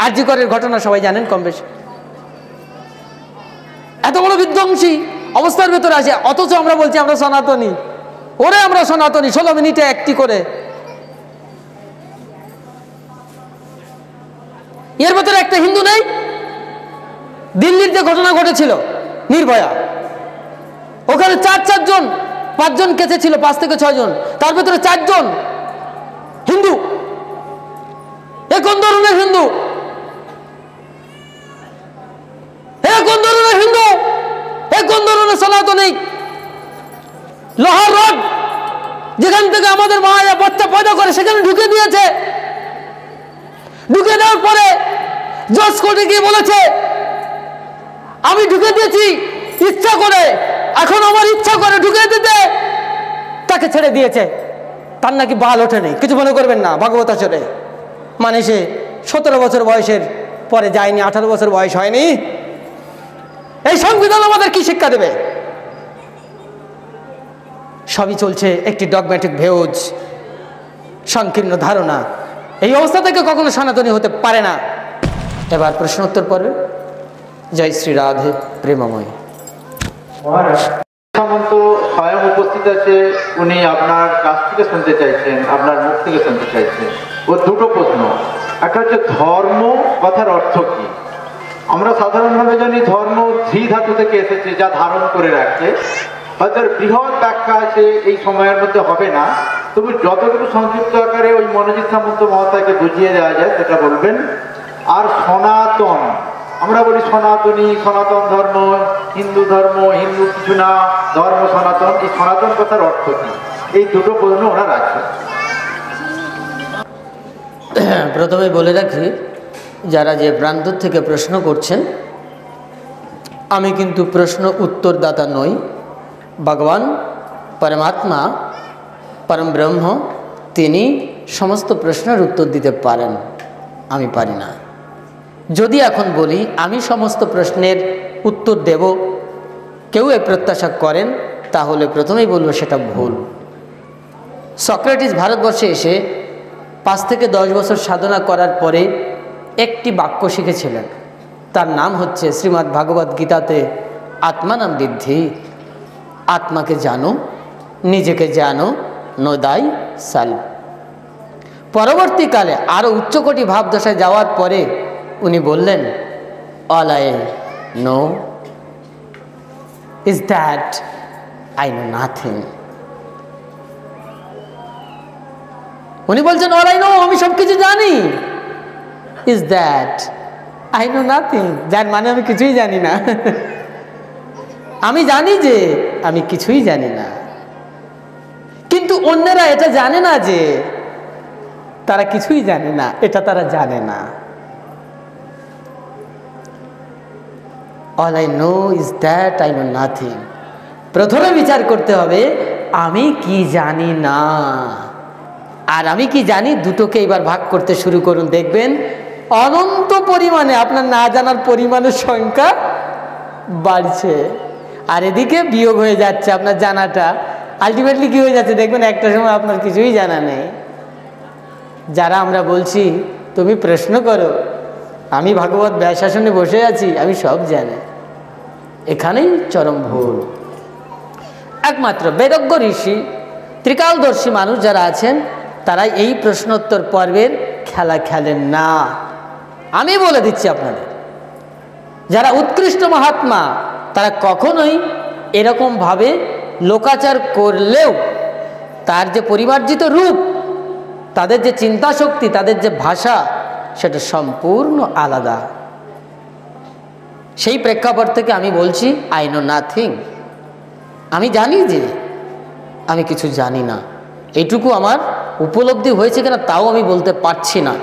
আরজি করের ঘটনা সবাই জানেন কম বেশি। এত বড় বিধ্বংসী অবস্থার ভেতরে আছে, অথচ আমরা বলছি আমরা সনাতনী। ওরে আমরা সনাতনী, 16 মিনিটে একটি করে। এর ভেতরে একটা হিন্দু নেই? দিল্লির যে ঘটনা ঘটেছিল নির্ভয়া, ওখানে 4 জন 5 জন কেসে ছিল, 5 থেকে 6 জন, তার ভেতরে 4 জন হিন্দু। এ কোন ধরনের হিন্দু? এ কোন ধরনের হিন্দু? এ কোন ধরনের সনাতনী? লোহার রড যেখান থেকে আমাদের মায়া বাচ্চা পয়দা করে সেখানে ঢুকে দিয়েছে। ঢুকে দেওয়ার পরে জজ কোর্টে গিয়ে বলেছে আমি ঢুকে দিয়েছি ইচ্ছা করে, এখন আমার ইচ্ছা করে ঢুকে দিতে, তাকে ছেড়ে দিয়েছে। তার নাকি বাল ওঠেনি। কিছু মনে করবেন না, ভাগবতাচরে মানে সে 17 বছর বয়সের পরে যায়নি, 18 বছর বয়স হয়নি। এই সংবিধান আমাদের কি শিক্ষা দেবে? সবই চলছে একটি ডগম্যাটিক ভেউজ, সংকীর্ণ ধারণা। এই অবস্থা থেকে কখনো সনাতনী হতে পারে না। এবার প্রশ্ন উত্তর পর্বে। জয় শ্রী রাধে প্রেমময়। মহারাজ, সামন্ত স্বয়ং উপস্থিত আছে, উনি আপনার কাছ থেকে শুনতে চাইছেন, আপনার মুখ থেকে শুনতে চাইছেন। ও দুটো প্রশ্ন। একটা হচ্ছে ধর্ম কথার অর্থ কি? আমরা সাধারণভাবে জানি ধর্ম ধী ধাতু থেকে এসেছে, যা ধারণ করে রাখছে। হয়তো বৃহৎ ব্যাখ্যা আছে, এই সময়ের মধ্যে হবে না, তবু যতটুকু সংক্ষিপ্ত আকারে ওই মনোজিৎ সামন্ত মহাশয়কে বুঝিয়ে দেওয়া যায় সেটা বলবেন। আর সনাতন, আমরা বলি সনাতনী, সনাতন ধর্ম, হিন্দু ধর্ম, হিন্দু কিছু না, ধর্ম সনাতন, এই সনাতন কথার অর্থ কি? এই দুটো প্রশ্ন ওনার আছে। প্রথমে বলে রাখি, যারা যে প্রান্ত থেকে প্রশ্ন করছেন, আমি কিন্তু প্রশ্ন উত্তরদাতা নই। ভগবান পরমাত্মা পরম ব্রহ্ম, তিনি সমস্ত প্রশ্নের উত্তর দিতে পারেন, আমি পারি না। যদি এখন বলি আমি সমস্ত প্রশ্নের উত্তর দেব, কেউ এই প্রত্যাশা করেন, তাহলে প্রথমেই বলবো সেটা ভুল। সক্রেটিস ভারতবর্ষে এসে 5 থেকে 10 বছর সাধনা করার পরে একটি বাক্য শিখেছিলেন, তার নাম হচ্ছে শ্রীমদ্ ভাগবত গীতাতে আত্মানাম বিদ্ধি, আত্মাকে জানো, নিজেকে জানো, নো দাই সেলফ। পরবর্তীকালে আরও উচ্চকোটি ভাবদশায় যাওয়ার পরে উনি বললেন all I know is that I know nothing. উনি বলছেন অল আই নো, আমি সব কিছু জানি, is that I know nothing, যার মানে আমি কিছুই জানি না। আমি জানি যে আমি কিছুই জানি না, কিন্তু অন্যরা এটা জানে না যে তারা কিছুই জানে না, এটা তারা জানে না। All I know is that I know nothing. প্রথমে বিচার করতে হবে আমি কি জানি না আর আমি কি জানি, দুটোকে এবার ভাগ করতে শুরু করুন, দেখবেন অনন্ত পরিমাণে আপনার না জানার পরিমাণের সংখ্যা বাড়ছে, আর এদিকে বিয়োগ হয়ে যাচ্ছে আপনার জানাটা। আলটিমেটলি কি হয়ে যাচ্ছে দেখবেন, একটা সময় আপনার কিছুই জানা নেই। যারা আমরা বলছি তুমি প্রশ্ন করো, আমি ভাগবত ব্যাসাসনে বসে আছি, আমি সব জানি, এখানেই চরম ভুল। একমাত্র বেদজ্ঞ ঋষি, ত্রিকালদর্শী মানুষ যারা আছেন, তারা এই প্রশ্নোত্তর পর্বের খেলা খেলেন না। আমি বলে দিচ্ছি আপনাদের, যারা উৎকৃষ্ট মহাত্মা, তারা কখনোই এরকমভাবে লোকাচার করলেও তার যে পরিমার্জিত রূপ, তাদের যে চিন্তা শক্তি, তাদের যে ভাষা, সেটা সম্পূর্ণ আলাদা। সেই প্রেক্ষাপট থেকে আমি বলছি আই নো নাথিং, আমি জানি যে আমি কিছু জানি না। এইটুকু আমার উপলব্ধি হয়েছে কিনা তাও আমি বলতে পারছি না।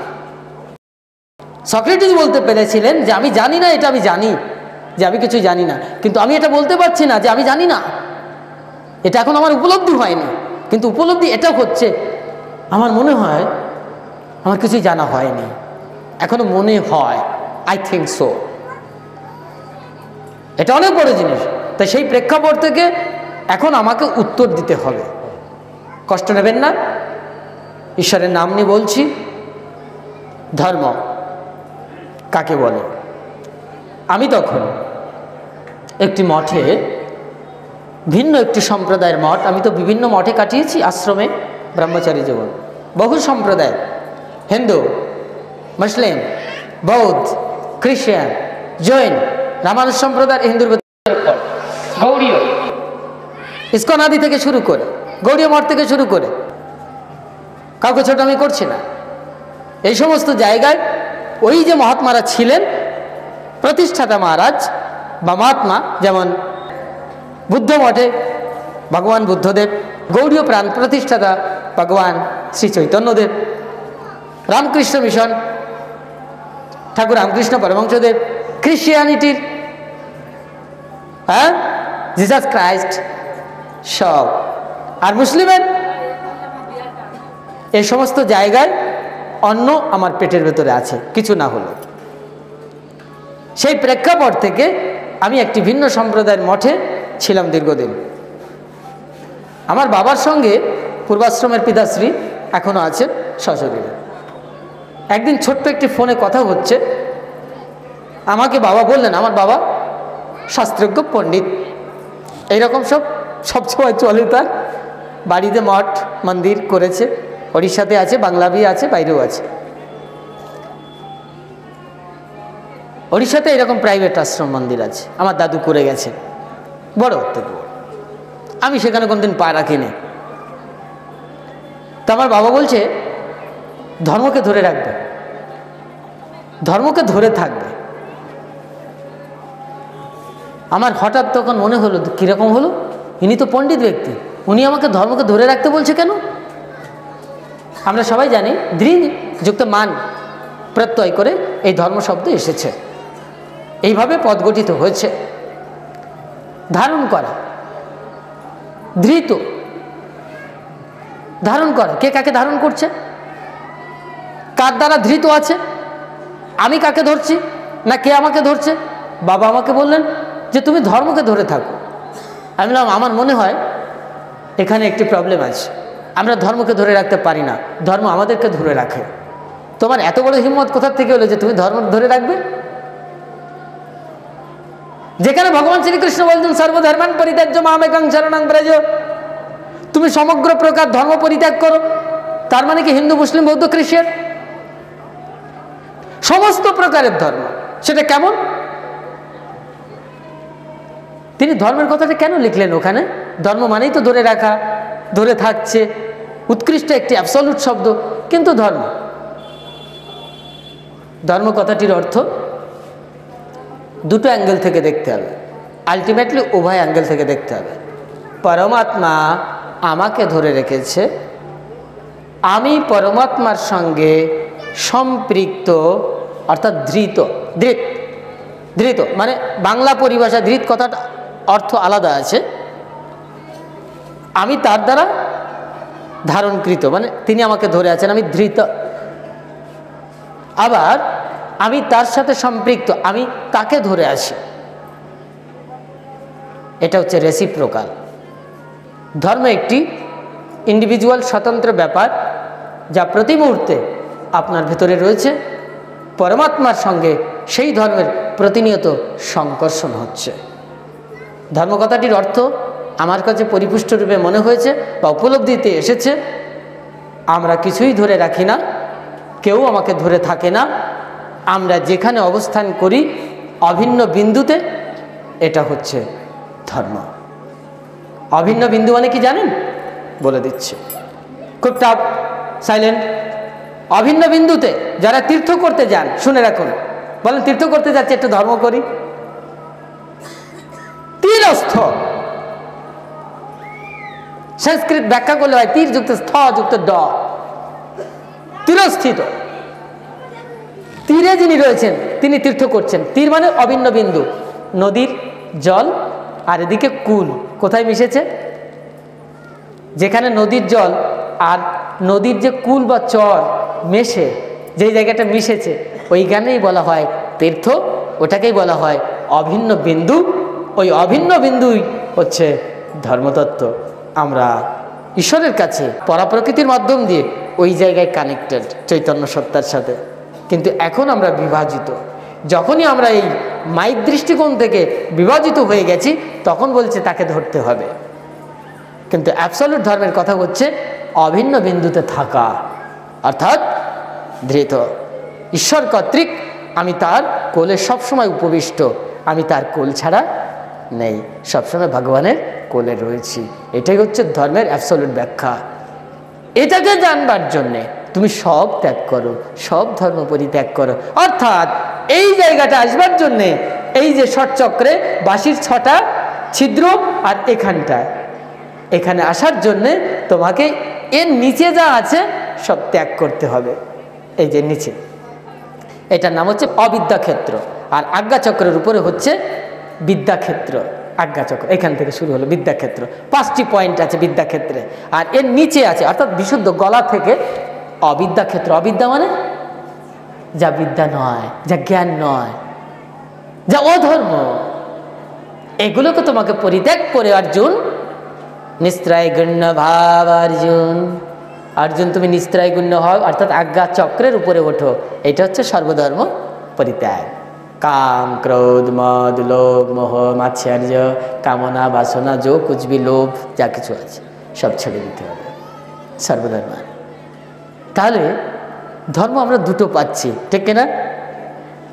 সক্রেটিস বলতে পেরেছিলেন যে আমি জানি না, এটা আমি জানি যে আমি কিছু জানি না, কিন্তু আমি এটা বলতে পারছি না যে আমি জানি না। এটা এখন আমার উপলব্ধি হয়নি, কিন্তু উপলব্ধি এটা হচ্ছে আমার মনে হয় আমার কিছু জানা হয়নি, এখনো মনে হয়, আই থিঙ্ক সো। এটা অনেক বড় জিনিস। তাই সেই প্রেক্ষাপট থেকে এখন আমাকে উত্তর দিতে হবে। কষ্ট নেবেন না, ঈশ্বরের নাম নিয়ে বলছি। ধর্ম, কাকে বলে। আমি তখন একটি মঠে, ভিন্ন একটি সম্প্রদায়ের মঠ, আমি তো বিভিন্ন মঠে কাটিয়েছি আশ্রমে ব্রহ্মচারী জীবন, বহু সম্প্রদায়, হিন্দু, মুসলিম, বৌদ্ধ, খ্রিস্টান, জৈন, রামানুজ সম্প্রদায়, হিন্দুর গৌড়ীয়, ইসকন আদি থেকে শুরু করে, গৌড়ীয় মঠ থেকে শুরু করে, কাউকে ছোট আমি করছি না। এই সমস্ত জায়গায় ওই যে মহাত্মারা ছিলেন, প্রতিষ্ঠাতা মহারাজ বা মহাত্মা, যেমন বুদ্ধ মঠে ভগবান বুদ্ধদেব, গৌড়ীয় প্রাণ প্রতিষ্ঠাতা ভগবান শ্রী চৈতন্যদেব, রামকৃষ্ণ মিশন ঠাকুর রামকৃষ্ণ পরমহংসদেব, খ্রিস্টিয়ানিটির জিসাস ক্রাইস্ট সব, আর মুসলিমের এই সমস্ত জায়গায় অন্ন আমার পেটের ভেতরে আছে, কিছু না হলো। সেই প্রেক্ষাপট থেকে আমি একটি ভিন্ন সম্প্রদায়ের মঠে ছিলাম দীর্ঘদিন। আমার বাবার সঙ্গে পূর্বাশ্রমের পিতাশ্রী এখনো আছেন সশরীরে। একদিন ছোট্ট একটি ফোনে কথা হচ্ছে, আমাকে বাবা বললেন, আমার বাবা শাস্ত্রজ্ঞ পণ্ডিত, এইরকম সব সময় চলে, তার বাড়িতে মঠ মন্দির করেছে, ওড়িশাতে আছে, বাংলাবি আছে, বাইরেও আছে। ওড়িশাতে এরকম প্রাইভেট আশ্রম মন্দির আছে, আমার দাদু করে গেছে, বড় থেকে। আমি সেখানে কোনদিন পা রাখিনি। তো আমার বাবা বলছে ধর্মকে ধরে রাখবে, ধর্মকে ধরে থাকবে। আমার হঠাৎ তখন মনে হলো, কীরকম হলো, ইনি তো পণ্ডিত ব্যক্তি, উনি আমাকে ধর্মকে ধরে রাখতে বলছে কেন? আমরা সবাই জানি দৃঢ় যুক্ত মান প্রত্যয় করে এই ধর্ম শব্দ এসেছে, এইভাবে পদ গঠিত হয়েছে। ধারণ করা, ধৃত, ধারণ করা, কে কাকে ধারণ করছে, কার দ্বারা ধৃত আছে, আমি কাকে ধরছি না কে আমাকে ধরছে? বাবা আমাকে বললেন যে তুমি ধর্মকে ধরে থাকো। আমি বললাম আমার মনে হয় এখানে একটি প্রবলেম আছে, আমরা ধর্মকে ধরে রাখতে পারি না, ধর্ম আমাদেরকে ধরে রাখে। তোমার এত বড় হিম্মত কোথা থেকে হলো যে তুমি ধর্ম ধরে রাখবে? যেখানে ভগবান শ্রীকৃষ্ণ বলছেন সর্বধর্মান পরিত্যাজ্য মামেকং শরণং ব্রজ, তুমি সমগ্র প্রকার ধর্ম পরিত্যাগ করো, তার মানে কি হিন্দু, মুসলিম, বৌদ্ধ, খ্রিস্টান, সমস্ত প্রকারের ধর্ম। সেটা কেমন? তিনি ধর্মের কথাটা কেন লিখলেন ওখানে? ধর্ম মানেই তো ধরে রাখা, ধরে থাকছে, উৎকৃষ্ট একটি অ্যাবসলিউট শব্দ। কিন্তু ধর্ম কথাটির অর্থ দুটো অ্যাঙ্গেল থেকে দেখতে হবে, আলটিমেটলি উভয় অ্যাঙ্গেল থেকে দেখতে হবে। পরমাত্মা আমাকে ধরে রেখেছে, আমি পরমাত্মার সঙ্গে সম্পৃক্ত, অর্থাৎ ধৃত মানে বাংলা পরিভাষা ধৃত কথাটা অর্থ আলাদা আছে। আমি তার দ্বারা ধারণকৃত, মানে তিনি আমাকে ধরে আছেন, আমি ধৃত। আবার আমি তার সাথে সম্পৃক্ত, আমি তাকে ধরে আছি। এটা হচ্ছে রেসিপ্রোকাল। ধর্ম একটি ইন্ডিভিজুয়াল স্বতন্ত্র ব্যাপার, যা প্রতি মুহূর্তে আপনার ভেতরে রয়েছে। পরমাত্মার সঙ্গে সেই ধর্মের প্রতিনিয়ত সংকর্ষণ হচ্ছে। ধর্ম কথাটির অর্থ আমার কাছে পরিপুষ্ট রূপে মনে হয়েছে বা উপলব্ধিতে এসেছে, আমরা কিছুই ধরে রাখি না, কেউ আমাকে ধরে থাকে না, আমরা যেখানে অবস্থান করি অভিন্ন বিন্দুতে, এটা হচ্ছে ধর্ম। অভিন্ন বিন্দু মানে কি জানেন? বলে দিচ্ছি, খুব টাফ, সাইলেন্ট। অভিন্ন বিন্দুতে যারা তীর্থ করতে যান, শুনে রাখুন, বলেন তীর্থ করতে যাচ্ছে, একটু ধর্ম করি। তীরস্থ, সংস্কৃত ব্যাখ্যা করলে হয় তীর যুক্ত স্থ যুক্ত ড, তীরস্থিত। তীরে যিনি রয়েছেন তিনি তীর্থ করছেন। তীর মানে অভিন্ন বিন্দু, নদীর জল আর এদিকে কুল কোথায় মিশেছে? যেখানে নদীর জল আর নদীর যে কুল বা চর মেশে, যেই জায়গাটা মিশেছে, ওইখানেই বলা হয় তীর্থ, ওটাকেই বলা হয় অভিন্ন বিন্দু। ওই অভিন্ন বিন্দুই হচ্ছে ধর্মতত্ত্ব। আমরা ঈশ্বরের কাছে পরাপ্রকৃতির মাধ্যম দিয়ে ওই জায়গায় কানেক্টেড চৈতন্য সত্তার সাথে, কিন্তু এখন আমরা বিভাজিত। যখনই আমরা এই মাইক দৃষ্টিকোণ থেকে বিভাজিত হয়ে গেছি তখন বলছে তাকে ধরতে হবে। কিন্তু অ্যাবসলিউট ধর্মের কথা হচ্ছে অভিন্ন বিন্দুতে থাকা, অর্থাৎ ধৃত ঈশ্বর কর্তৃক আমি তার কোলে সবসময় উপবিষ্ট, আমি তার কোল ছাড়া নেই, সবসময় ভগবানের কোলে রয়েছি। এটাই হচ্ছে ধর্মের অ্যাবসলিউট ব্যাখ্যা। এটাকে জানবার জন্যে তুমি সব ত্যাগ করো, সব ধর্ম পরিত্যাগ করো। অর্থাৎ এই জায়গাটা আসবার জন্যে এই যে ষটচক্রে বাঁশির 6টা ছিদ্র আর এখানে আসার জন্যে তোমাকে এর নিচে যা আছে সব ত্যাগ করতে হবে। এই যে নিচে, এটার নাম হচ্ছে অবিদ্যাক্ষেত্র, আর আজ্ঞাচক্রের উপরে হচ্ছে বিদ্যাক্ষেত্র। আজ্ঞাচক্র এখান থেকে শুরু হলো বিদ্যাক্ষেত্র, 5টি পয়েন্ট আছে বিদ্যাক্ষেত্রে, আর এর নিচে আছে অর্থাৎ বিশুদ্ধ গলা থেকে অবিদ্যাক্ষেত্র। অবিদ্যা মানে যা বিদ্যা নয়, যা জ্ঞান নয়, যা অধর্ম, এগুলোকে তোমাকে পরিত্যাগ করে অর্জুন নিস্ত্রায় গণ্য ভাব। অর্জুন তুমি নিস্ত্রায় গণ্য হও, অর্থাৎ আজ্ঞা চক্রের উপরে ওঠো। এটা হচ্ছে সর্বধর্ম পরিত্যাগ। কাম ক্রোধ মদ লোভ মোহ মাৎসর্য কামনা বাসনা যো কুচবি লোভ যা কিছু আছে সব ছেড়ে দিতে হবে সর্বধর্ম। তাহলে ধর্ম আমরা দুটো পাচ্ছি, ঠিক কিনা?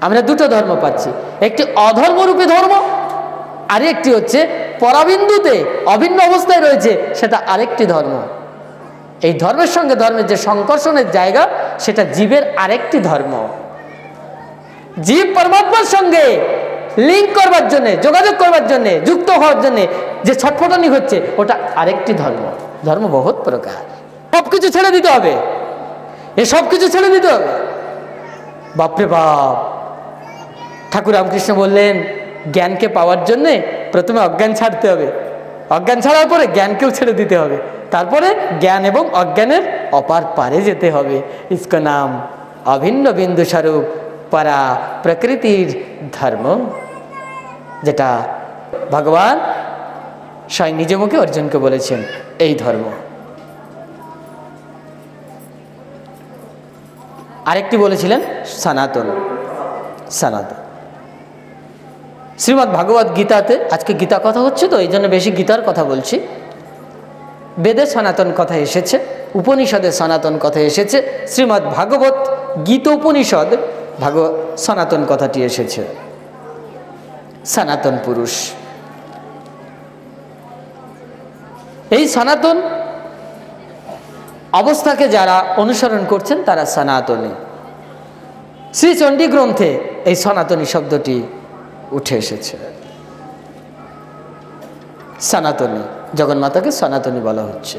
আমরা দুটো ধর্ম পাচ্ছি, একটি অধর্মরূপী ধর্ম, আরেকটি হচ্ছে পরাবিন্দুতে অভিন্ন অবস্থায় রয়েছে, সেটা আরেকটি ধর্ম। এই ধর্মের সঙ্গে ধর্মের যে সংকর্ষণের জায়গা, সেটা জীবের আরেকটি ধর্ম। জীব পরমাত্মার সঙ্গে লিঙ্ক করবার জন্যে, যোগাযোগ করবার জন্যে, যুক্ত হওয়ার জন্যে যে ছটফটানি হচ্ছে, ওটা আরেকটি ধর্ম। ধর্ম বহুত প্রকার, সব কিছু ছেড়ে দিতে হবে, সব কিছু ছেড়ে দিতে হবে। বাপরে বাপ! ঠাকুর রামকৃষ্ণ বললেন জ্ঞানকে পাওয়ার জন্যে প্রথমে অজ্ঞান ছাড়তে হবে, অজ্ঞান ছাড়ার পরে জ্ঞানকেও ছেড়ে দিতে হবে, তারপরে জ্ঞান এবং অজ্ঞানের অপার পারে যেতে হবে। ইসকো নাম অভিন্ন বিন্দু স্বরূপ পরা প্রকৃতির ধর্ম, যেটা ভগবান স্বয়ং নিজ মুখে অর্জুনকে বলেছেন, এই ধর্ম। আরেকটি বলেছিলেন সনাতন। সনাতন শ্রীমদ্ ভাগবত গীতাতে, আজকে গীতা কথা হচ্ছে তো এই জন্য বেশি গীতার কথা বলছি। বেদে সনাতন কথা এসেছে, উপনিষদে সনাতন কথা এসেছে, শ্রীমদ্ ভাগবত গীতোপনিষদ সনাতন কথাটি এসেছে। সনাতন পুরুষ, এই সনাতন অবস্থাকে যারা অনুসরণ করছেন তারা সনাতনী। শ্রী চণ্ডী গ্রন্থে এই সনাতনী শব্দটি উঠে এসেছে। সনাতনী, জগন্মাতাকে সনাতনী বলা হচ্ছে।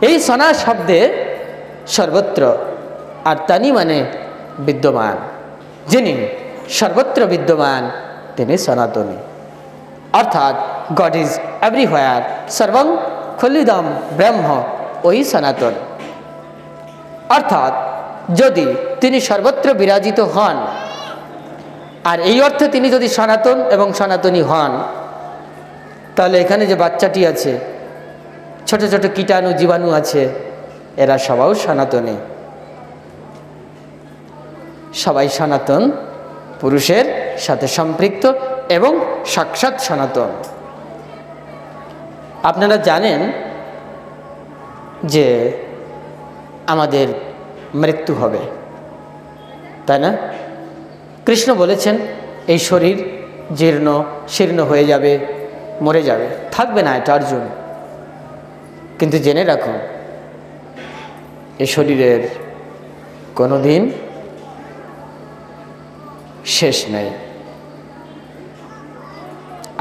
এই সনা শব্দে সর্বত্র, আর তানি মানে বিদ্যমান, যিনি সর্বত্র বিদ্যমান তিনি সনাতনী। অর্থাৎ গড ইজ এভরিহোয়ার, সর্বং খলিদম ব্রহ্ম, ওই সনাতন। অর্থাৎ যদি তিনি সর্বত্র বিরাজিত হন, আর এই অর্থে তিনি যদি সনাতন এবং সনাতনী হন, তাহলে এখানে যে বাচ্চাটি আছে, ছোট ছোট কীটাণু জীবাণু আছে, এরা সবাই সনাতনী, সবাই সনাতন পুরুষের সাথে সম্পৃক্ত এবং সাক্ষাৎ সনাতন। আপনারা জানেন যে আমাদের মৃত্যু হবে, তাই না? কৃষ্ণ বলেছেন এই শরীর জীর্ণ শীর্ণ হয়ে যাবে, মরে যাবে, থাকবে না, এটা অর্জুন। কিন্তু জেনে রাখুন এই শরীরের কোনো দিন শেষ নেই।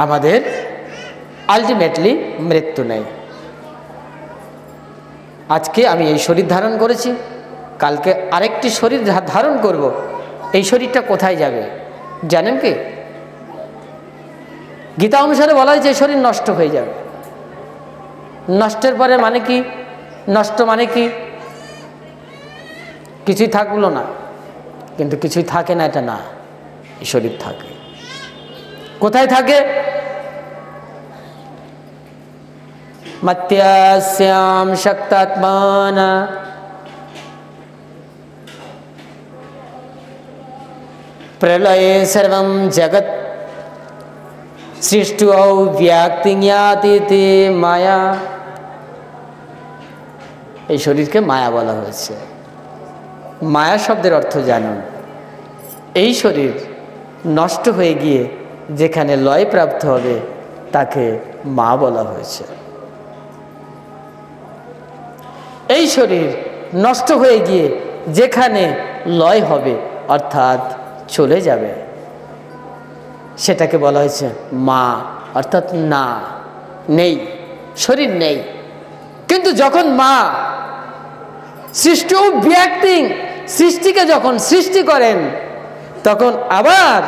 আমাদের আলটিমেটলি মৃত্যু নেই। আজকে আমি এই শরীর ধারণ করেছি, কালকে আরেকটি শরীর ধারণ করব। এই শরীরটা কোথায় যাবে জানেন কি? গীতা অনুসারে বলা হয় যে শরীর নষ্ট হয়ে যাবে। নষ্টের পরে মানে কি? নষ্ট মানে কি? কিছুই থাকলো না, কিন্তু কিছুই থাকে না এটা না, এই শরীর থাকে। কোথায় থাকে? মত্যাস্যাম শক্তাত্মানা প্রলয়ে সর্বম জগৎ সৃষ্টু ব্যক্তিতে মায়া। এই শরীরকে মায়া বলা হয়েছে। মায়া শব্দের অর্থ জানুন। এই শরীর নষ্ট হয়ে গিয়ে যেখানে লয় প্রাপ্ত হবে তাকে মা বলা হয়েছে। এই শরীর নষ্ট হয়ে গিয়ে যেখানে লয় হবে অর্থাৎ চলে যাবে সেটাকে বলা হয়েছে মা, অর্থাৎ না, নেই, শরীর নেই। কিন্তু যখন মা সৃষ্ট ব্যক্তি সৃষ্টিকে যখন সৃষ্টি করেন তখন আবার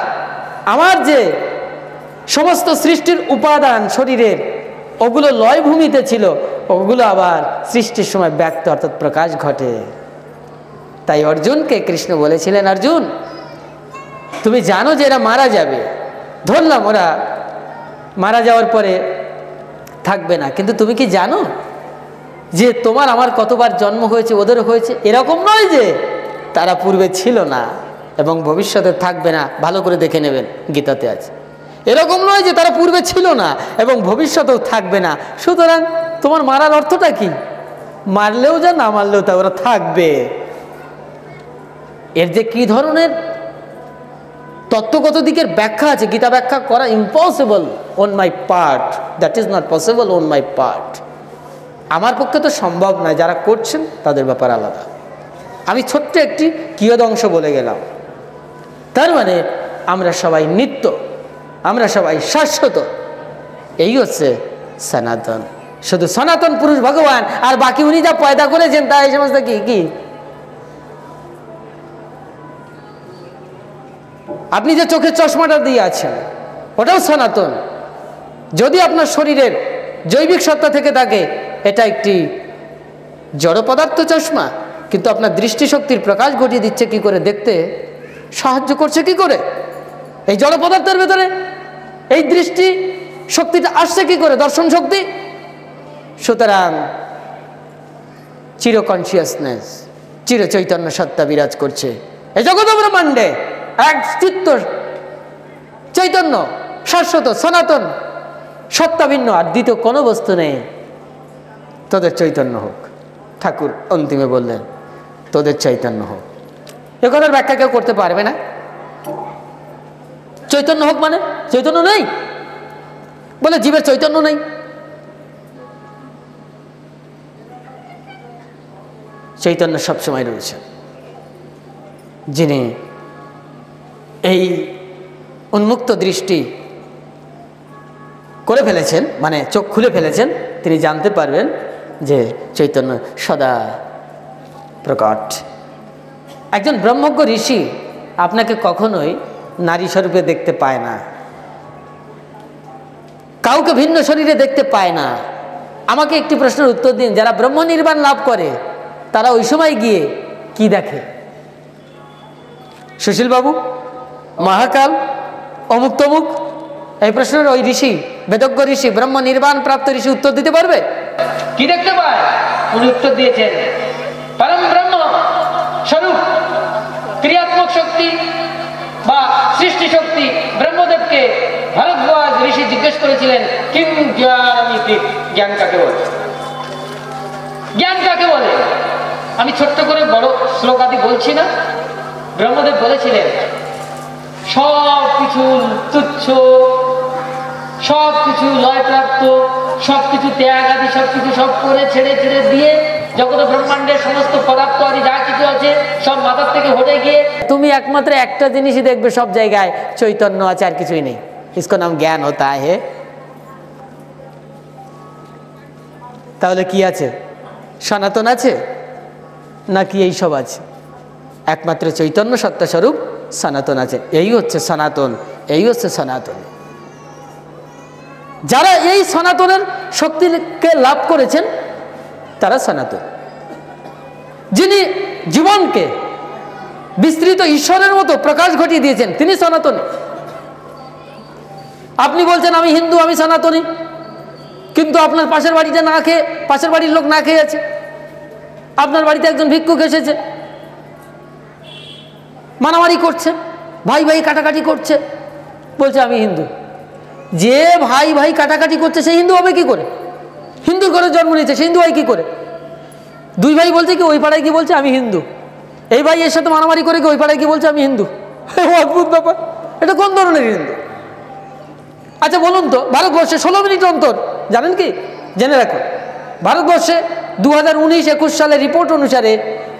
আমার যে সমস্ত সৃষ্টির উপাদান শরীরের ওগুলো লয় ভূমিতে ছিল, ওগুলো আবার সৃষ্টির সময় ব্যক্ত অর্থাৎ প্রকাশ ঘটে। তাই অর্জুনকে কৃষ্ণ বলেছিলেন, অর্জুন তুমি জানো যে এরা মারা যাবে, ধরলাম ওরা মারা যাওয়ার পরে থাকবে না, কিন্তু তুমি কি জানো যে তোমার আমার কতবার জন্ম হয়েছে, ওদেরও হয়েছে? এরকম নয় যে তারা পূর্বে ছিল না এবং ভবিষ্যতে থাকবে না, ভালো করে দেখে নেবেন গীতাতে আছে। এরকম নয় যে তারা পূর্বে ছিল না এবং ভবিষ্যতেও থাকবে না। সুতরাং তোমার মারার অর্থটা কি? মারলেও যা, না মারলেও তা, ওরা থাকবে। এর যে কি ধরনের তত্ত্বগত দিকের ব্যাখ্যা আছে, গীতা ব্যাখ্যা করা impossible on my part, that is not possible on my part. আমার পক্ষে তো সম্ভব নয়, যারা করছেন তাদের ব্যাপার আলাদা। আমি ছোট্ট একটি কিয়দ অংশ বলে গেলাম। তার মানে আমরা সবাই নিত্য, আমরা সবাই শাশ্বত, এই হচ্ছে সনাতন। শুধু সনাতন পুরুষ ভগবান, আর বাকি উনি যা পয়দা করেছেন তা এই সমস্ত কি কি আপনি যে চোখে চশমাটা দিয়ে আছেন ওটাও সনাতন। যদি আপনার শরীরের জৈবিক সত্তা থেকে থাকে এটা একটি জড় পদার্থ চশমা, কিন্তু আপনার দৃষ্টিশক্তির প্রকাশ ঘটিয়ে দিচ্ছে কি করে, দেখতে সাহায্য করছে কি করে এই জড় পদার্থের ভেতরে, এই দৃষ্টি শক্তিটা আসছে কি করে, দর্শন শক্তি। সুতরাং চির কনসিয়াসনেস, চির চৈতন্য সত্তা বিরাজ করছে এই জগৎ ব্রহ্মাণ্ডে। এক চিত্ত চৈতন্য, শাশ্বত সনাতন সত্তা ভিন্ন, আর দ্বিতীয় কোনো বস্তু নেই। তোদের চৈতন্য হোক, ঠাকুর অন্তিমে বললেন তোদের চৈতন্য হোক। এ কথার ব্যাখ্যা কেউ করতে পারবে না। চৈতন্য হোক মানে চৈতন্য নেই, বলে জীবের চৈতন্য নেই। চৈতন্য সবসময় রয়েছে। যিনি এই উন্মুক্ত দৃষ্টি করে ফেলেছেন, মানে চোখ খুলে ফেলেছেন, তিনি জানতে পারবেন যে চৈতন্য সদা প্রকট। একজন ব্রহ্মজ্ঞ ঋষি আপনাকে কখনোই নারী স্বরূপে দেখতে পায় না, কাউকে ভিন্ন শরীরে দেখতে পায় না। আমাকে একটি প্রশ্নের উত্তর দিন, যারা ব্রহ্ম নির্বাণ লাভ করে তারা ওই সময় গিয়ে কি দেখে? সুশীল বাবু, মহাকাল, অমুক তমুক, এই প্রশ্নের ওই ঋষি, বেদজ্ঞ ঋষি, ব্রহ্ম নির্বাণ প্রাপ্ত ঋষি উত্তর দিতে পারবে? কি দেখতে পায়? উনি উত্তর দিয়েছেন পরম ব্রহ্ম স্বরূপ ক্রিয়াত্মক শক্তি বা সৃষ্টি শক্তি। ব্রহ্মদেবকে ভরদ্বাজ ঋষি জিজ্ঞেস করেছিলেন কিং জ্ঞানামিতি, জ্ঞান কাকে বলে? জ্ঞান কাকে বলে? আমি ছোট্ট করে বড় শ্লোকাদি বলছি না। ব্রহ্মদেব বলেছিলেন সব কিছু তুচ্ছ, সব কিছু লয়প্রাপ্ত, সব কিছু ত্যাগ আদি সব কিছু সব করে ছেড়ে ছেড়ে দিয়ে জগৎ ব্রহ্মাণ্ডের সমস্ত পদার্থ আদি যা কিছু আছে সব মাথার থেকে হটে গিয়ে তুমি একমাত্র একটা জিনিসই দেখবে সব জায়গায়, চৈতন্য আছে, আর কিছুই নেই। ইসকো নাম জ্ঞান হতা হে। তাহলে কি আছে? সনাতন আছে নাকি এই সব আছে? একমাত্র চৈতন্য সত্তা স্বরূপ সনাতন আছে। এই হচ্ছে সনাতন, এই হচ্ছে সনাতন। যারা এই সনাতনের শক্তিকে লাভ করেছেন তারা সনাতন। যিনি জীবনকে বিস্তৃত ঈশ্বরের মতো প্রকাশ ঘটিয়ে দিয়েছেন তিনি সনাতনী। আপনি বলছেন আমি হিন্দু, আমি সনাতনী, কিন্তু আপনার পাশের বাড়িতে না খেয়ে, পাশের বাড়ির লোক না খেয়ে আছে, আপনার বাড়িতে একজন ভিক্ষুক এসেছে, মারামারি করছে, ভাই ভাই কাটাকাটি করছে, বলছে আমি হিন্দু। যে ভাই ভাই কাটাকাটি করছে সে হিন্দু হবে কি করে? হিন্দু করে জন্ম নিয়েছে, সে হিন্দু হয় কি করে? দুই ভাই বলছে কি ওই পাড়ায় কি বলছে আমি হিন্দু, এই ভাই এর সাথে মারামারি করে কি ওই পাড়ায় কি বলছে আমি হিন্দু। অদ্ভুত ব্যাপার, এটা কোন ধরনের হিন্দু? আচ্ছা বলুন তো, ভারতবর্ষে 16 মিনিট অন্তর, জানেন কি? জেনে রাখুন, ভারতবর্ষে 2019-21 সালের রিপোর্ট অনুসারে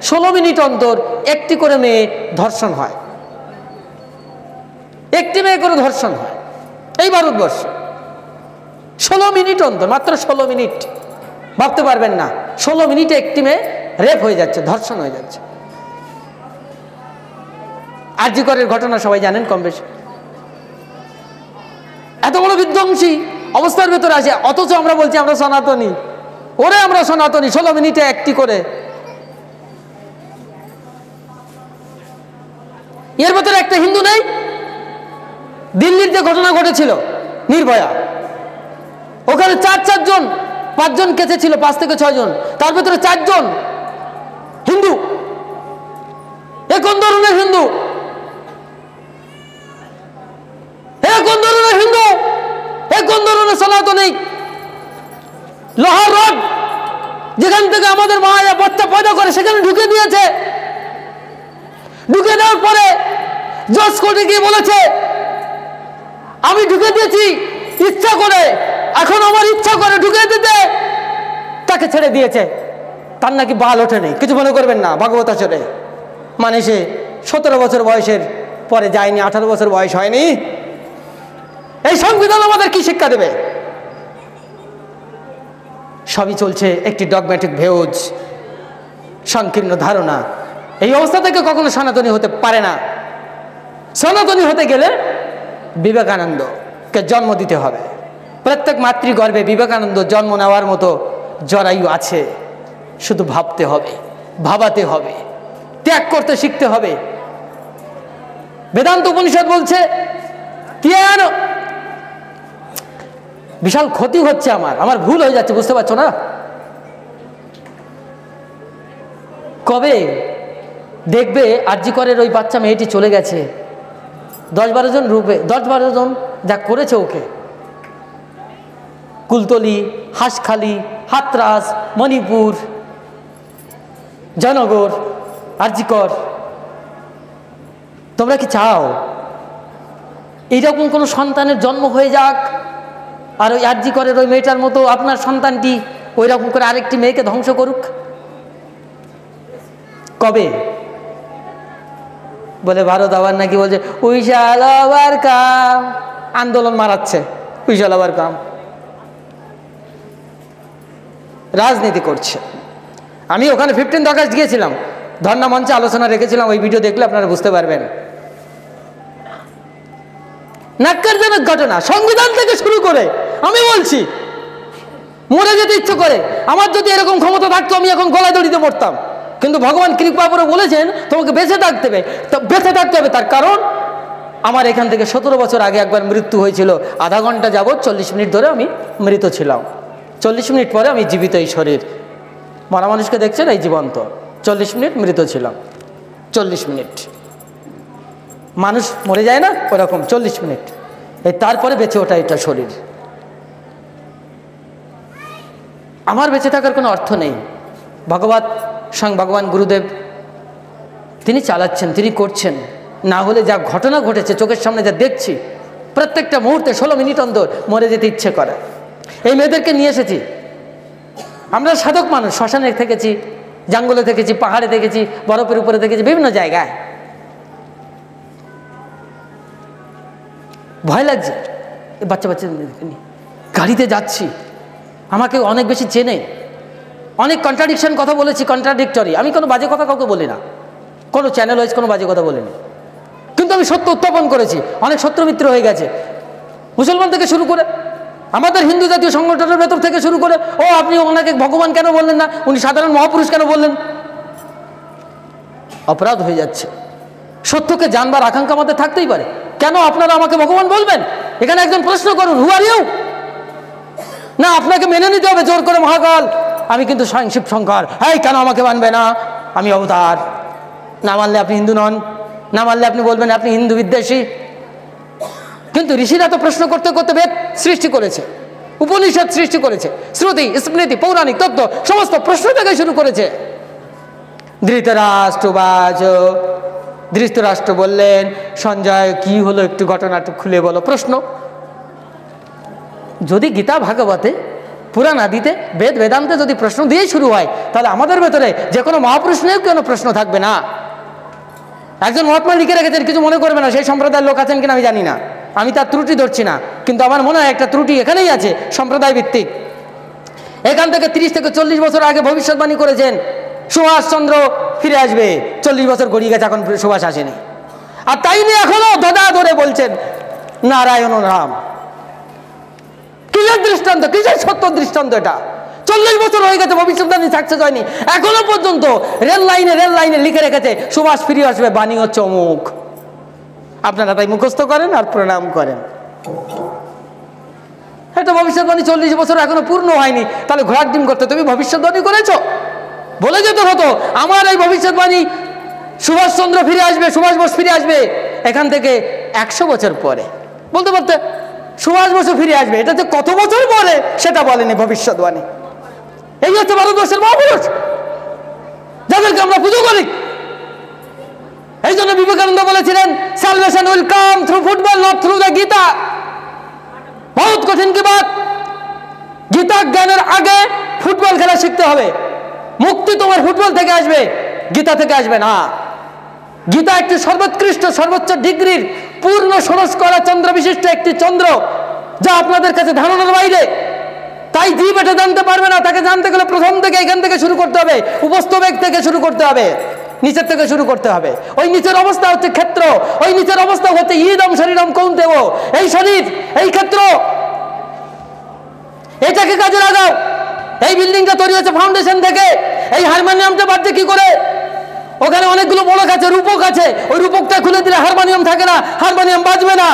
16 মিনিট অন্তর একটি করে মেয়ে ধর্ষণ হয়, একটি মেয়ে করে ধর্ষণ হয় এই ভারতবর্ষে 16 মিনিট অন্তর, মাত্র 16 মিনিট। ভাবতে পারবেন না, 16 মিনিটে একটি মেয়ে রেপ হয়ে যাচ্ছে, ধর্ষণ হয়ে যাচ্ছে। আরজি করের ঘটনা সবাই জানেন কম বেশি। এত বড় বিধ্বংসী অবস্থার ভেতরে আছে, অথচ আমরা বলছি আমরা সনাতনী। ওরে আমরা সনাতনী, 16 মিনিটে একটি করে। এর ভেতরে একটা হিন্দু নেই? দিল্লির যে ঘটনা ঘটেছিল নির্ভয়া, ওখানে 4 জন 5 জন কেসে ছিল, 5 থেকে 6 জন, তার ভেতরে 4 জন হিন্দু। এ কোন ধরনের হিন্দু? এ কোন ধরনের হিন্দু? এ কোন ধরনের সনাতনী? লোহার রড যেখান থেকে আমাদের মায়েরা বাচ্চা পয়দা করে সেখানে ঢুকে দিয়েছে। ঢুকে দেওয়ার পরে জজ কোর্টে গিয়ে বলেছে আমি ঢুকে দিয়েছি ইচ্ছা করে, এখন আমার ইচ্ছা করে ঢুকে দিতে, তাকে ছেড়ে দিয়েছে। তার নাকি বাল ওঠে নেই, কিছু মনে করবেন না, ভাগবত আচরে। মানে সে 17 বছর বয়সের পরে যায়নি, 18 বছর বয়স হয়নি। এই সংবিধান আমাদের কি শিক্ষা দেবে? সবই চলছে একটি ডগম্যাটিক ভেউজ, সংকীর্ণ ধারণা। এই অবস্থা থেকে কখনো সনাতনী হতে পারে না। সনাতনী হতে গেলে বিবেকানন্দকে জন্ম দিতে হবে। প্রত্যেক মাতৃগর্ভে বিবেকানন্দ জন্ম নেওয়ার মতো জরায়ু আছে, শুধু ভাবতে হবে, ভাবাতে হবে, ত্যাগ করতে শিখতে হবে। বেদান্ত উপনিষদ বলছে ত্যাগ, বিশাল ক্ষতি হচ্ছে আমার ভুল হয়ে যাচ্ছে, বুঝতে পারছো না? কবে দেখবে আরজি করের ওই বাচ্চা মেয়েটি চলে গেছে, 10-12 জন রূপে, 10-12 জন যা করেছে ওকে, কুলতলি, হাঁসখালি, হাতরাস, মণিপুর, জয়নগর, আরজি কর। তোমরা কি চাও এইরকম কোনো সন্তানের জন্ম হয়ে যাক, আর ওই আরজি করের ওই মেয়েটার মতো আপনার সন্তানটি ওই রকম করে আরেকটি মেয়েকে ধ্বংস করুক? কবে? বলে ভারত আবার নাকি বলছে উইশাল আবার কাম, আন্দোলন মারাচ্ছে, উইশাল আবার কাম, রাজনীতি করছে। আমি ওখানে 15 আগস্ট গিয়েছিলাম, ধর্ণা মঞ্চে আলোচনা রেখেছিলাম, ওই ভিডিও দেখলে আপনারা বুঝতে পারবেন। ন্যাক্কারজনক ঘটনা, সংবিধান থেকে শুরু করে। আমি বলছি মরে যেতে ইচ্ছে করে, আমার যদি এরকম ক্ষমতা থাকতো আমি এখন গলায় দড়িতে পড়তাম, কিন্তু ভগবান কৃপা করে বলেছেন তোমাকে বেঁচে থাকতে হবে। তো বেঁচে থাকতে হবে, তার কারণ আমার এখান থেকে 17 বছর আগে একবার মৃত্যু হয়েছিল, আধা ঘন্টা যাবৎ 40 মিনিট ধরে আমি মৃত ছিলাম, 40 মিনিট পরে আমি জীবিত। এই শরীর মরা মানুষকে দেখছেন, এই জীবন্ত, 40 মিনিট মৃত ছিলাম। 40 মিনিট মানুষ মরে যায় না, ওরকম 40 মিনিট, এই তারপরে বেঁচে ওঠা এটা শরীর। আমার বেঁচে থাকার কোনো অর্থ নেই। স্বয়ং ভগবান গুরুদেব তিনি চালাচ্ছেন, তিনি করছেন। না হলে যা ঘটনা ঘটেছে চোখের সামনে যা দেখছি, প্রত্যেকটা মুহূর্তে 16 মিনিট অন্তর মরে যেতে ইচ্ছে করে। এই মেয়েদেরকে নিয়ে এসেছি, আমরা সাধক মানুষ, শ্মশানে থেকেছি, জঙ্গলে থেকেছি, পাহাড়ে থেকেছি, বরফের উপরে থেকেছি, বিভিন্ন জায়গায়। ভয় লাগছে এই বাচ্চা বাচ্চাদেরকে নিয়ে। গাড়িতে যাচ্ছি, আমাকে অনেক বেশি চেনে, অনেক কন্ট্রাডিকশন কথা বলেছি, কন্ট্রাডিক্টরি। আমি কোনো বাজে কথা কাউকে বলি না, কোনো চ্যানেল ওয়াইজ কোনো বাজে কথা বলিনি, কিন্তু আমি সত্য উত্থাপন করেছি। অনেক শত্রু মিত্র হয়ে গেছে, মুসলমান থেকে শুরু করে আমাদের হিন্দু জাতীয় সংগঠনের ভেতর থেকে শুরু করে, ও আপনি ওনাকে ভগবান কেন বললেন না, উনি সাধারণ মহাপুরুষ কেন বললেন? অপরাধ হয়ে যাচ্ছে। সত্যকে জানবার আকাঙ্ক্ষা আমাদের থাকতেই পারে। কেন আপনারা আমাকে ভগবান বলবেন? এখানে একজন প্রশ্ন করুন, হু আর ইউ? না আপনাকে মেনে নিতে হবে জোর করে, মহাকাল আমি কিন্তু স্বয়ং শিব শঙ্কর, এই কেন আমাকে মানবে না, আমি অবতার, না মানলে আপনি হিন্দু নন। না মানলে আপনি বলবেন আপনি হিন্দু বিদ্বেষী। কিন্তু ঋষিরা তো প্রশ্ন করতে করতে বেদ সৃষ্টি করেছে, উপনিষদ সৃষ্টি করেছে, শ্রুতি স্মৃতি পৌরাণিক তত্ত্ব সমস্ত প্রশ্ন থেকে শুরু করেছে। ধৃতরাষ্ট্র বললেন, সঞ্জয় কি হলো একটু ঘটনাটা খুলে বলো। প্রশ্ন, যদি গীতা ভাগবতে পুরাণ আদিতে বেদ বেদান্তে যদি প্রশ্ন দিয়ে শুরু হয়, তাহলে আমাদের ভেতরে যে কোনো মহাপুরুষ নিয়েও কোনো প্রশ্ন থাকবে না। একজন মহাত্মা লিখে রেখেছেন, কিছু মনে করবে না, সেই সম্প্রদায়ের লোক আছেন কিনা আমি জানি না, আমি তার ত্রুটি ধরছি না, কিন্তু আমার মনে হয় একটা ত্রুটি এখানেই আছে, সম্প্রদায় ভিত্তিক। এখান থেকে 30 থেকে 40 বছর আগে ভবিষ্যৎবাণী করেছেন সুভাষচন্দ্র ফিরে আসবে। 40 বছর গড়িয়ে গেছে, এখন সুভাষ আসেনি, আর তাই নিয়ে এখনো দাদা ধরে বলছেন নারায়ণ রাম। কিসের দৃষ্টান্ত, কিসের সত্য দৃষ্টান্ত এটা? 40 বছর হয়ে গেছে, ভবিষ্যৎবাণী সাকসেস হয়নি, এখনো পর্যন্ত রেল লাইনে লিখে রেখেছে সুভাষ ফিরে আসবে, বাণী হচ্ছে অমুক। আপনারা তাই মুখস্থ করেন আর প্রণাম করেন। এটা ভবিষ্যৎবাণী 40 বছর এখনো পূর্ণ হয়নি, তাহলে ঘোড়ার ডিম করতে তুমি ভবিষ্যৎবাণী করেছো? বলে যেতে হতো আমার এই ভবিষ্যৎবাণী সুভাষচন্দ্র ফিরে আসবে, সুভাষ বোস ফিরে আসবে এখান থেকে 100 বছর পরে। বলতে বলতে সুভাষ বসু ফিরে আসবে, এটা যে কত বছর পরে সেটা বলেনি ভবিষ্যৎবাণী। এই হচ্ছে ভারতবর্ষের মহাপুরুষ, যাদেরকে আমরা পুজো করি। এই জন্য বিবেকানন্দ বলেছিলেন, salvation will come through football, not through the Gita. বহুত কঠিন কি বাত, গীতা জ্ঞানের আগে ফুটবল খেলা শিখতে হবে। মুক্তি তোমার ফুটবল থেকে আসবে, গীতা থেকে আসবে না। গীতা একটি সর্বোৎকৃষ্ট সর্বোচ্চ ডিগ্রির পূর্ণ ষোড়শ করা চন্দ্র বিশিষ্ট একটি চন্দ্র, যা আপনাদের কাছে ধারণার বাইরে। তাই জীব এটা জানতে পারবে না, তাকে জানতে গেলে প্রথম থেকে এখান থেকে শুরু করতে হবে, উপস্থবেগ থেকে শুরু করতে হবে, নিচের থেকে শুরু করতে হবে। ওই নিচের অবস্থা হচ্ছে ক্ষেত্র, ওই নিচের অবস্থা হচ্ছে ইদম শরীরম কৌন্তেয়, এই শরীর, এই ক্ষেত্র, এটাকে কাজে লাগাও। এই বিল্ডিংটা তৈরি হচ্ছে ফাউন্ডেশন থেকে। এই হারমোনিয়ামটা বাজছে কি করে? ওখানে অনেকগুলো বড় আছে, রূপক আছে, ওই রূপকটা খুলে দিলে হারমোনিয়াম থাকে না, হারমোনিয়াম বাজবে না।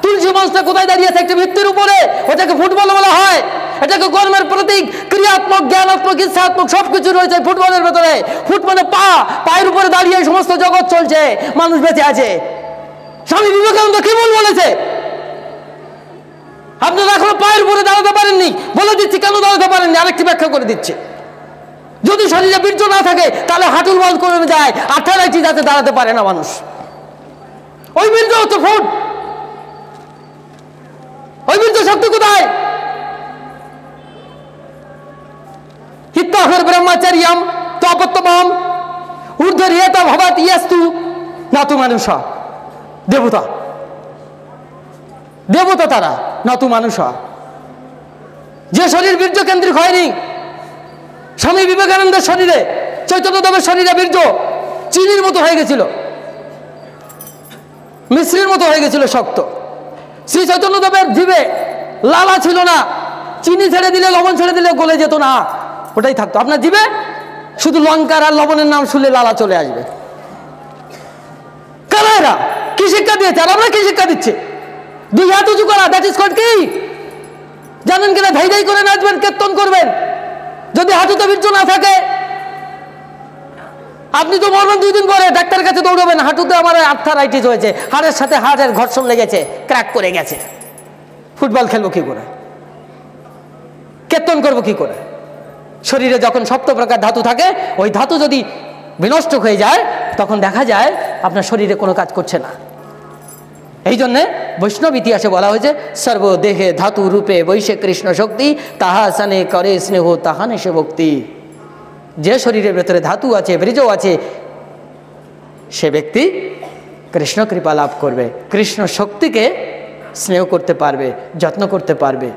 তুলসী মঞ্চটা কোথায় দাঁড়িয়ে আছে? একটি ভিত্তির উপরে, ওটাকে ফুটবল বলা হয়। এটাকে কর্মের প্রতীক, ক্রিয়াত্মক, জ্ঞানাত্মক, ইচ্ছাত্মক সবকিছু রয়েছে ফুটবলের ভেতরে। ফুট মানে পা, পায়ের উপরে দাঁড়িয়ে সমস্ত জগৎ চলছে, মানুষ বেঁচে আছে। স্বামী বিবেকানন্দ কি বলেছে? আপনারা এখনো পায়ের উপরে দাঁড়াতে পারেননি, বলে দিচ্ছি কেন দাঁড়াতে পারেননি, আরেকটি ব্যাখ্যা করে দিচ্ছি। যদি শরীরে বীর্য না থাকে তাহলে হাঁটুর বল কমে যায়, আর্থারাইটিস যাতে দাঁড়াতে পারে না মানুষ। ওই বীর্য হচ্ছে ফুট, ওই বীর্য শক্তি কোথায়? হিত্তাহর ব্রহ্মচর্যম তপত্তমম ঊর্ধ্বরিয়ত ভবত ইয়স্তু নাতু মানুষ। দেবতা, দেবতা তারা, নাতু মানুষ। যে শরীর বীর্য কেন্দ্রিক হয়নি, স্বামী বিবেকানন্দের শরীরে, চৈতন্যদেবের শরীরে বীর্য চিনির মতো হয়ে গেছিল, মিশ্রির মতো হয়ে গেছিল শক্ত। শ্রী চৈতন্যদেবের জিভে লালা ছিল না, চিনি ছেড়ে দিলে, লবণ ছেড়ে দিলে গলে যেত না, ওটাই থাকতো। আপনার জিভে শুধু লঙ্কার আর লবণের নাম শুনলে লালা চলে আসবে। কারা এরা? কি শিক্ষা দিয়েছে? আর আমরা কি শিক্ষা দিচ্ছি? দুই হাত উঁচু করা, দ্যাট ইজ কল্ড কি? জানেন কিনা? ধাই ধাই করে নাচবেন, কীর্তন করবেন। যদি হাঁটুতে বীর্য না থাকে, আপনি তো মরবেন 2 দিন পরে, ডাক্তারের কাছে দৌড়বেন, হাঁটুতে আমার আর্থারাইটিস হয়েছে, হাড়ের সাথে হাড়ের ঘর্ষণ লেগেছে, ক্র্যাক করে গেছে। ফুটবল খেলবো কি করে? কীর্তন করবো কি করে? শরীরে যখন সপ্ত প্রকার ধাতু থাকে, ওই ধাতু যদি বিনষ্ট হয়ে যায়, তখন দেখা যায় আপনার শরীরে কোনো কাজ করছে না। এই জন্যে বৈষ্ণব ইতিহাসে বলা হয়েছে, সর্বদেহে ধাতু রূপে বৈশে কৃষ্ণ শক্তি, তাহা সানে করে স্নেহ তাহানে সে ভক্তি। যে শরীরের ভেতরে ধাতু আছে, বীর্য আছে, সে ব্যক্তি কৃষ্ণ কৃপা লাভ করবে, কৃষ্ণ শক্তিকে স্নেহ করতে পারবে, যত্ন করতে পারবে।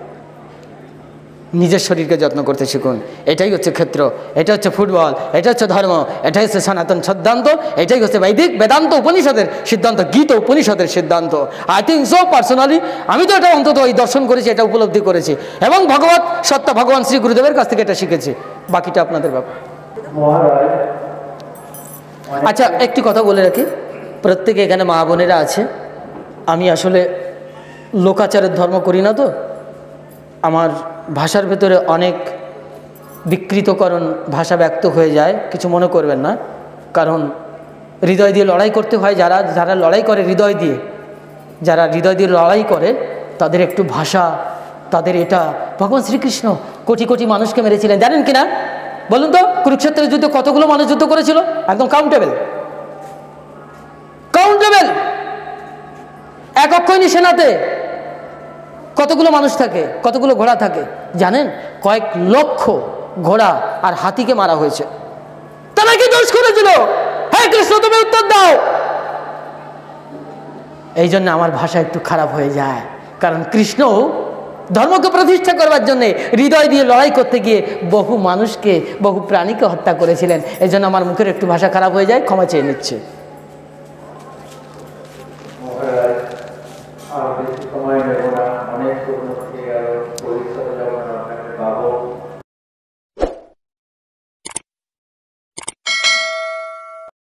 নিজের শরীরকে যত্ন করতে শিখুন। এটাই হচ্ছে ক্ষেত্র, এটা হচ্ছে ফুটবল, এটা হচ্ছে ধর্ম, এটাই হচ্ছে সনাতন সিদ্ধান্ত, এটাই হচ্ছে বৈদিক বেদান্ত উপনিষদের সিদ্ধান্ত, গীতা উপনিষদের সিদ্ধান্ত। আই থিঙ্ক সো পার্সোনালি, আমি তো এটা অন্তত এই দর্শন করেছি, এটা উপলব্ধি করেছি, এবং ভগবত সত্তা ভগবান শ্রী গুরুদেবের কাছ থেকে এটা শিখেছি। বাকিটা আপনাদের ব্যাপার। আচ্ছা, একটি কথা বলে রাখি, প্রত্যেকে এখানে মা বোনেরা আছে। আমি আসলে লোকাচারের ধর্ম করি না, তো আমার ভাষার ভেতরে অনেক বিকৃতকরণ ভাষা ব্যক্ত হয়ে যায়, কিছু মনে করবেন না। কারণ হৃদয় দিয়ে লড়াই করতে হয়। যারা যারা লড়াই করে হৃদয় দিয়ে, যারা হৃদয় দিয়ে লড়াই করে তাদের একটু ভাষা, তাদের এটা। ভগবান শ্রীকৃষ্ণ কোটি কোটি মানুষকে মেরেছিলেন, জানেন কিনা বলুন তো? কুরুক্ষেত্রের যুদ্ধে কতগুলো মানুষ যুদ্ধ করেছিল? একদম কাউন্টেবল, কাউন্টেবল। এক অক্ষয়ণী সেনাতে কতগুলো মানুষ থাকে, কতগুলো ঘোড়া থাকে জানেন? কয়েক লক্ষ ঘোড়া আর হাতিকে মারা হয়েছে। তারা কি দোষ করেছিল? হে কৃষ্ণ, তুমি উত্তর দাও। এই জন্য আমার ভাষা একটু খারাপ হয়ে যায়, কারণ কৃষ্ণ ধর্মকে প্রতিষ্ঠা করবার জন্য হৃদয় দিয়ে লড়াই করতে গিয়ে বহু মানুষকে, বহু প্রাণীকে হত্যা করেছিলেন। এই জন্য আমার মুখের একটু ভাষা খারাপ হয়ে যায়, ক্ষমা চেয়ে নিচ্ছে।